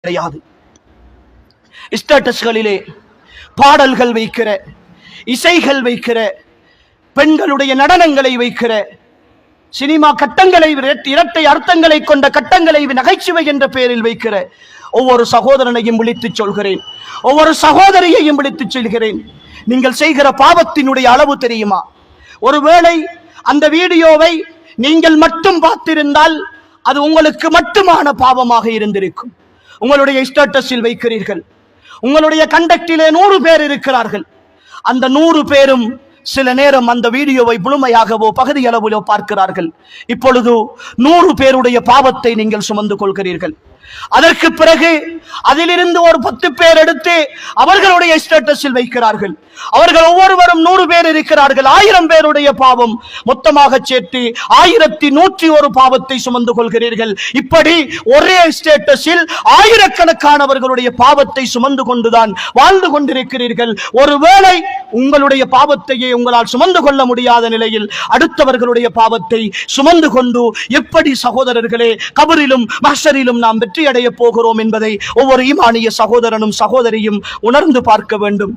கிடையாது. ஸ்டேட்டஸ்களிலே பாடல்கள் வைக்கிற, இசைகள் வைக்கிற, பெண்களுடைய நடனங்களை வைக்கிற, சினிமா கட்டங்களை, இரட்டை அர்த்தங்களை கொண்ட கட்டங்களை நகைச்சுவை என்ற பெயரில் வைக்கிற ஒவ்வொரு சகோதரனையும் விழித்து சொல்கிறேன், ஒவ்வொரு சகோதரியையும் விழித்து சொல்கிறேன். நீங்கள் செய்கிற பாவத்தினுடைய அளவு தெரியுமா? ஒருவேளை அந்த வீடியோவை நீங்கள் மட்டும் பார்த்திருந்தால் அது உங்களுக்கு மட்டுமான பாவமாக இருந்திருக்கும். உங்களுடைய ஸ்டேட்டஸில் வைக்கிறீர்கள், உங்களுடைய கண்டக்டிலே 100 பேர் இருக்கிறார்கள். அந்த 100 பேரும் சில நேரம் அந்த வீடியோவை முழுமையாகவோ பகுதி அளவிலோ பார்க்கிறார்கள். இப்பொழுது 100 பேருடைய பாவத்தை நீங்கள் சுமந்து கொள்கிறீர்கள். அதற்கு பிறகு அதிலிருந்து ஒரு 10 பேர் எடுத்து அவர்களுடைய ஸ்டேட்டஸில் வைக்கிறார்கள். அவர்கள் ஒவ்வொருவரும் 100 பேர் இருக்கிறார்கள், 1000 பேருடைய பாவம் மொத்தமாக சேர்த்து 1101 பாவத்தை சுமந்து கொள்கிறீர்கள். இப்படி ஒரே ஸ்டேட்டஸில் ஆயிரக்கணக்கானவர்களுடைய பாவத்தை சுமந்து கொண்டுதான் வாழ்ந்து கொண்டிருக்கிறீர்கள். ஒருவேளை உங்களுடைய பாவத்தையே உங்களால் சுமந்து கொள்ள முடியாத நிலையில் அடுத்தவர்களுடைய பாவத்தை சுமந்து கொண்டு எப்படி சகோதரர்களே கபரிலும் மஹ்ஷரிலும் நாம் வெற்றி அடைய போகிறோம் என்பதை ஒவ்வொரு ஈமானிய சகோதரனும் சகோதரியும் உணர்ந்து பார்க்க வேண்டும்.